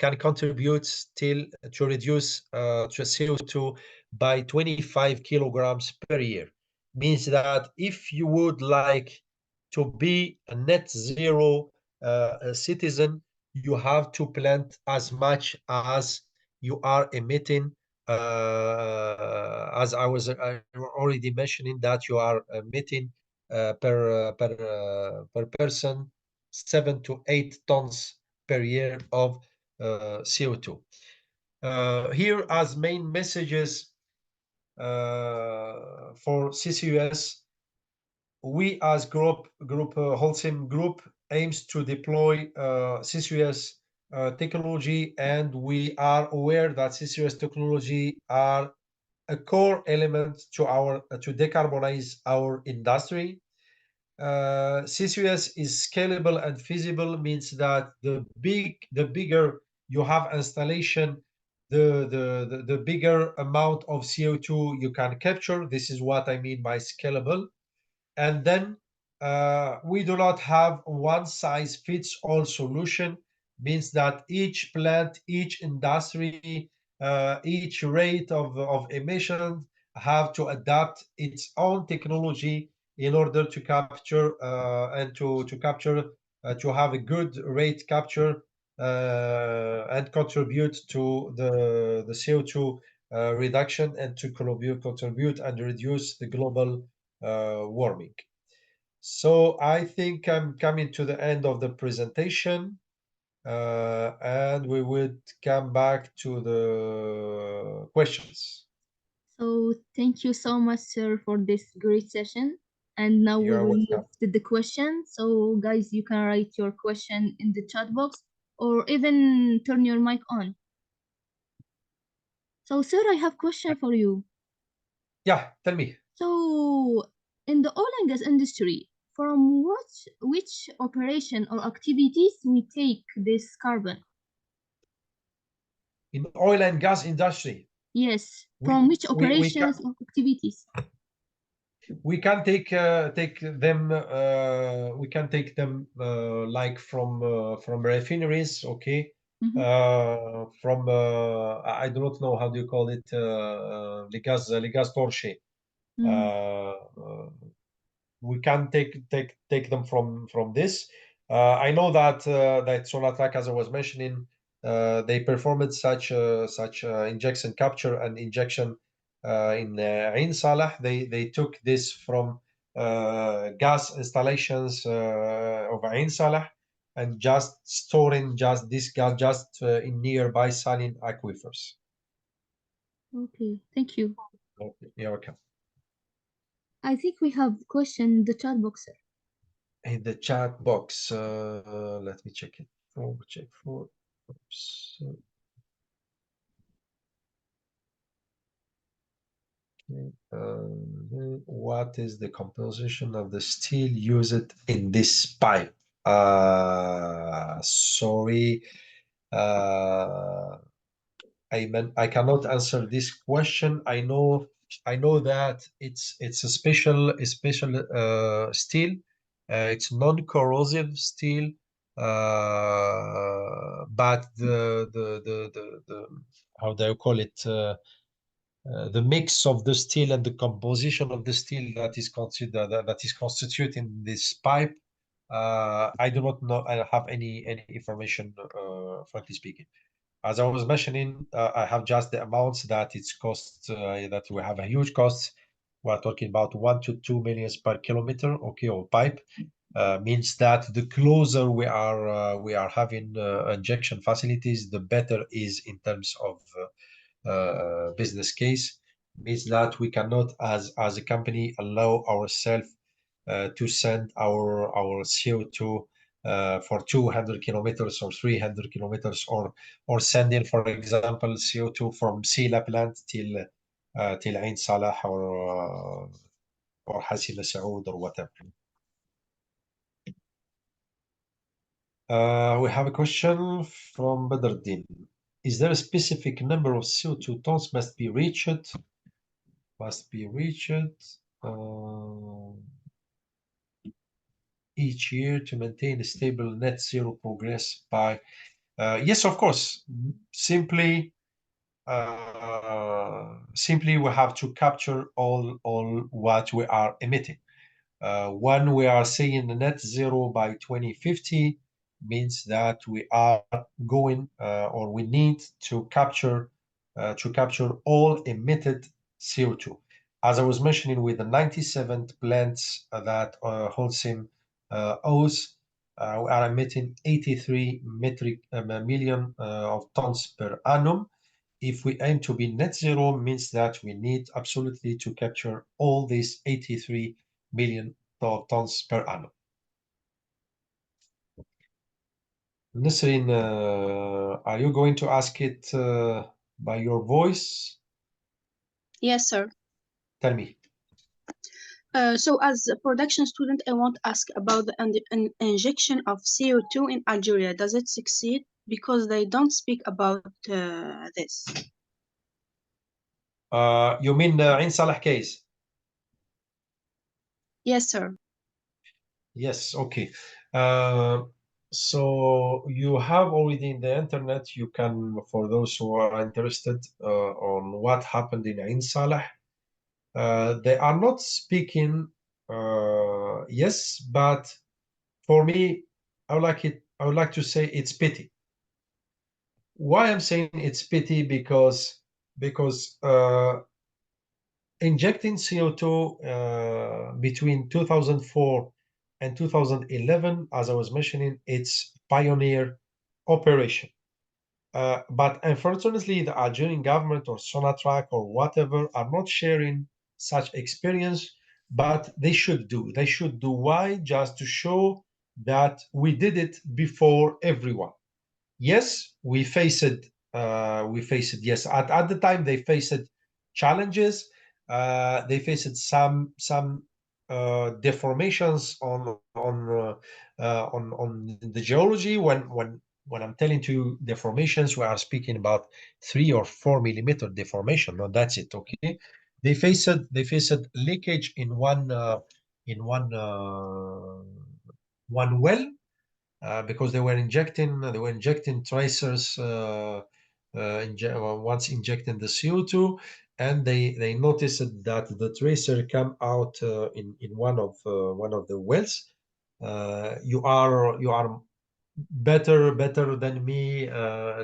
Speaker 1: can contribute still to reduce CO2 by 25 kilograms per year. Means that if you would like to be a net zero citizen, you have to plant as much as you are emitting, as I was already mentioning, that you are emitting per person 7 to 8 tons per year of CO2. Here as main messages for CCUS, we as Holcim Group aims to deploy CCUS technology, and we are aware that CCUS technology are a core element to decarbonize our industry. CCUS is scalable and feasible, means that the bigger you have installation, the bigger amount of CO2 you can capture. This is what I mean by scalable. And then we do not have one size fits all solution, means that each plant, each industry, each rate of emissions have to adapt its own technology in order to capture and to capture to have a good rate capture and contribute to the CO2 reduction, and to contribute and reduce the global warming. So I think I'm coming to the end of the presentation, and we would come back to the questions.
Speaker 3: So thank you so much, sir, for this great session. And now we
Speaker 1: You're
Speaker 3: will
Speaker 1: welcome.
Speaker 3: move to the question. So guys, you can write your question in the chat box or even turn your mic on. So sir, I have a question for you.
Speaker 1: Yeah, tell me.
Speaker 3: So in the oil and gas industry, from which operation or activities we take this carbon?
Speaker 1: In oil and gas industry,
Speaker 3: Yes, from which
Speaker 1: we can
Speaker 3: operations or activities?
Speaker 1: we can take them we can take them like from refineries, okay. From I do not know how do you call it, les gaz torché. We can take them from this. I know that that Sonatrach, as I was mentioning, they performed such injection capture and injection in Ain Salah. They took this from gas installations of Ain Salah, and just storing just this gas just in nearby saline aquifers.
Speaker 3: Okay, thank you.
Speaker 1: Okay, you're welcome.
Speaker 3: I think we have question in the chat box, sir.
Speaker 1: In the chat box, let me check it. Check for. Oops. What is the composition of the steel used in this pipe? Sorry, I cannot answer this question. I know that it's a special steel. It's non-corrosive steel, but the how do you call it? The mix of the steel and the composition of the steel that is considered that is constituting this pipe. I do not know. I don't have any information, frankly speaking. As I was mentioning, I have just the amounts that it's cost, that we have a huge cost. We're talking about 1 to 2 million per kilometer, okay, of pipe. Means that the closer we are having injection facilities, the better is in terms of business case. Means that we cannot, as a company, allow ourselves to send our CO2 for 200 kilometers or 300 kilometers, or sending, for example, CO2 from Sila plant till Ain Salah or Hasila Saud or whatever. We have a question from Badruddin. Is there a specific number of CO2 tons must be reached? Each year to maintain a stable net zero progress by yes, of course. Simply we have to capture all what we are emitting. When we are saying net zero by 2050, means that we are going or we need to capture all emitted CO2. As I was mentioning, with the 97 plants that Holcim owns, we are emitting 83 million of tons per annum. If we aim to be net zero, means that we need absolutely to capture all these 83 million tons per annum. Nisreen, are you going to ask it by your voice?
Speaker 4: Yes, sir.
Speaker 1: Tell me.
Speaker 4: So as a production student, I want to ask about the injection of CO2 in Algeria. Does it succeed? Because they don't speak about this.
Speaker 1: You mean the Ain Salah case?
Speaker 4: Yes, sir.
Speaker 1: Yes, okay. So you have already in the internet, you can, for those who are interested on what happened in Ain Salah, they are not speaking, yes, but for me, I would like to say it's pity. Why I'm saying it's pity because injecting CO2 between 2004 and 2011, as I was mentioning, it's pioneer operation. But unfortunately, the Algerian government or Sonatrach or whatever are not sharing such experience, but they should do. They should do. Why? Just to show that we did it before everyone. Yes, we faced yes. At the time they faced challenges. They faced some deformations on the geology. When I'm telling you deformations, we are speaking about 3 or 4 millimeter deformation. No, that's it. Okay, they faced leakage in one well because they were injecting tracers once injecting the CO2, and they noticed that the tracer come out in one of the wells. You are better than me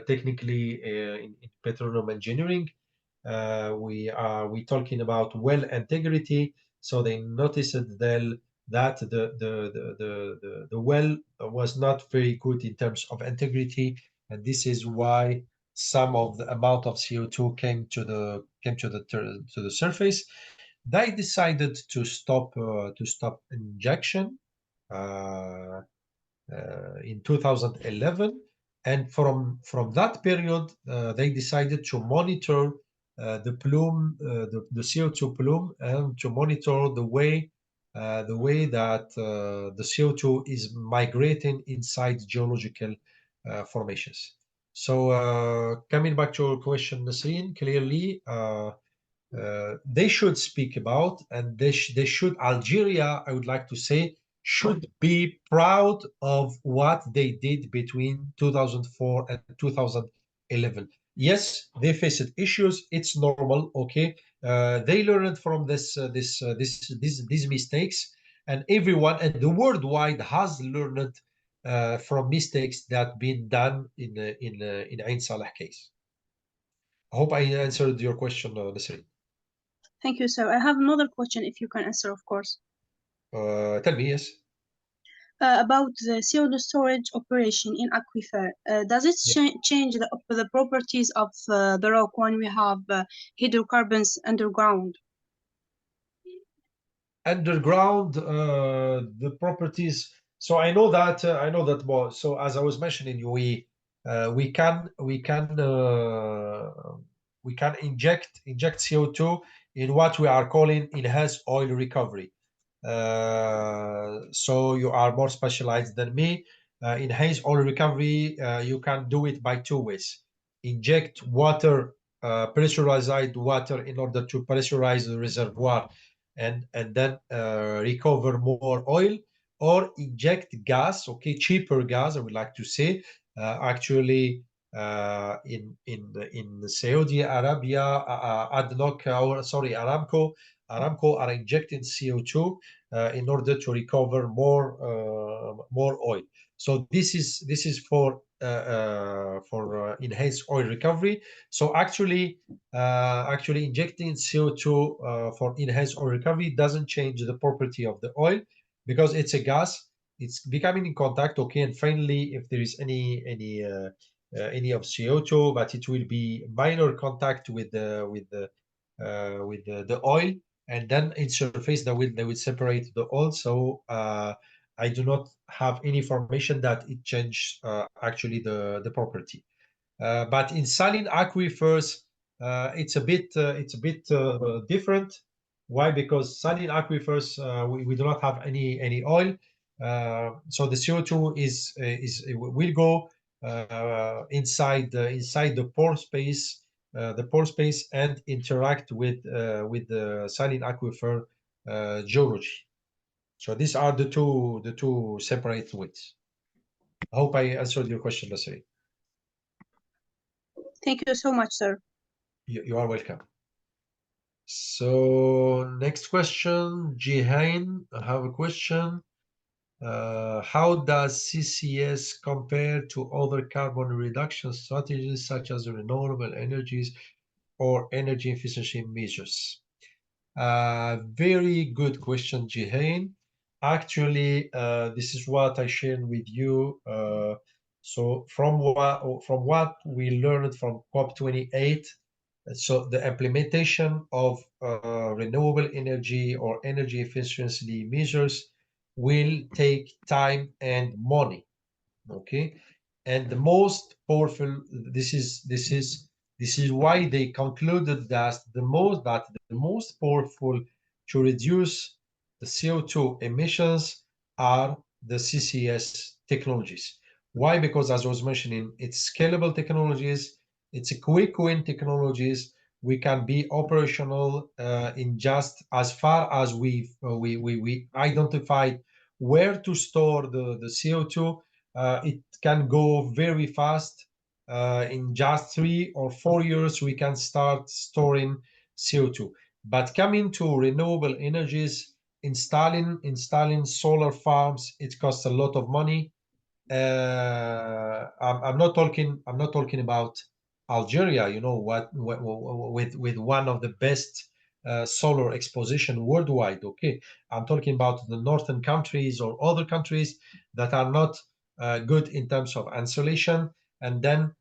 Speaker 1: technically in petroleum engineering. We talking about well integrity, so they noticed that the well was not very good in terms of integrity, and this is why some of the amount of CO2 came to the surface. They decided to stop injection in 2011, and from that period they decided to monitor the plume, the CO2 plume, and to monitor the way that the CO2 is migrating inside geological formations. So coming back to your question, Nasreen, clearly they should speak about, and they should, Algeria, I would like to say, should be proud of what they did between 2004 and 2011. Yes, they faced issues. It's normal. Okay, they learned from these mistakes, and everyone and the worldwide has learned from mistakes that been done in Ain Salah case. I hope I answered your question, Nasreen.
Speaker 4: Thank you, sir. I have another question if you can answer, of course.
Speaker 1: Tell me, yes.
Speaker 4: About the CO2 storage operation in aquifer. Does it change the properties of the rock when we have hydrocarbons underground?
Speaker 1: Underground, the properties. So I know that more. So as I was mentioning, we can inject CO2 in what we are calling enhanced oil recovery. So you are more specialized than me. Enhanced oil recovery, you can do it by 2 ways. Inject water, pressurized water, in order to pressurize the reservoir and then recover more oil, or inject gas, okay, cheaper gas, I would like to say. Actually, in Saudi Arabia, ADNOC, or sorry, Aramco are injecting CO2 in order to recover more oil. So this is for enhanced oil recovery. So actually injecting CO2 for enhanced oil recovery doesn't change the property of the oil, because it's a gas. It's becoming in contact, okay, and finally, if there is any of CO2, but it will be minor contact with the oil. and then in surface they will separate the oil. So I do not have any information that it changed actually the property. But in saline aquifers, it's a bit different. Why? Because saline aquifers we do not have any oil, so the CO2 will go inside the pore space, and interact with the saline aquifer geology. So these are the two separate widths. I hope I answered your question, Nasri.
Speaker 4: Thank you so much, sir.
Speaker 1: You are welcome. So next question, Jihain, I have a question. How does CCS compare to other carbon reduction strategies such as renewable energies or energy efficiency measures? Very good question, Jihain. Actually, this is what I shared with you. So from what we learned from COP28, so the implementation of renewable energy or energy efficiency measures will take time and money. Okay, and the most powerful, this is why they concluded that the most powerful to reduce the CO2 emissions are the CCS technologies. Why? Because as I was mentioning, it's scalable technologies, it's a quick win technologies. We can be operational in just as far as we identified where to store the CO2. It can go very fast. In just 3 or 4 years, we can start storing CO2. But coming to renewable energies, installing solar farms, it costs a lot of money. I'm not talking about Algeria, you know, with one of the best solar exposition worldwide. Okay, I'm talking about the northern countries or other countries that are not good in terms of insulation, and then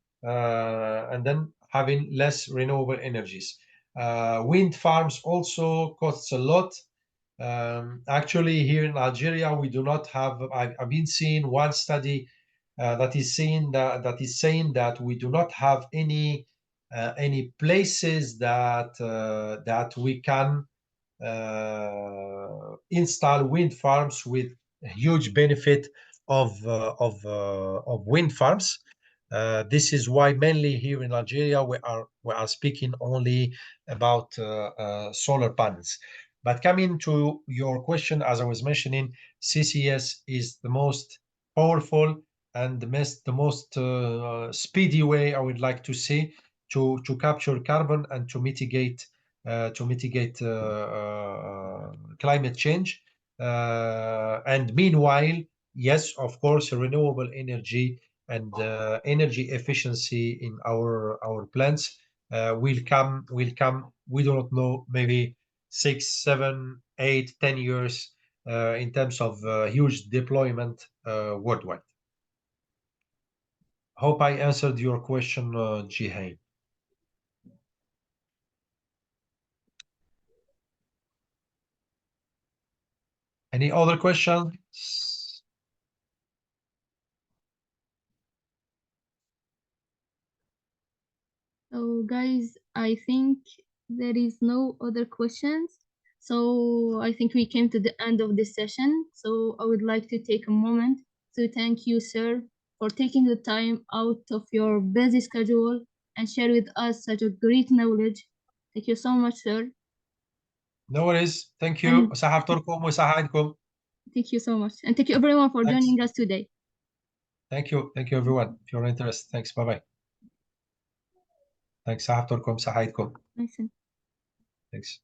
Speaker 1: having less renewable energies. Wind farms also costs a lot. Actually, here in Algeria, we do not have. I've been seeing one study that is saying that we do not have any places that we can install wind farms with huge benefit of wind farms. This is why mainly here in Algeria we are speaking only about solar panels. But coming to your question, as I was mentioning, CCS is the most powerful and the most speedy way, I would like to say, to capture carbon and to mitigate climate change. And meanwhile, yes, of course, renewable energy and energy efficiency in our plants will come. We do not know, maybe 6, 7, 8, 10 years in terms of huge deployment worldwide. Hope I answered your question, Jihain. Any other questions?
Speaker 3: So guys, I think there is no other questions. So I think we came to the end of this session. So I would like to take a moment to thank you, sir, for taking the time out of your busy schedule and share with us such a great knowledge. Thank you so much, sir.
Speaker 1: No worries. Thank you. ساعدتكم وساعدكم.
Speaker 3: Thank you so much. And thank you everyone for joining us today.
Speaker 1: Thank you. Thank you everyone for your interest. Thanks. Bye-bye. Thanks. ساعدتكم.
Speaker 3: Nice.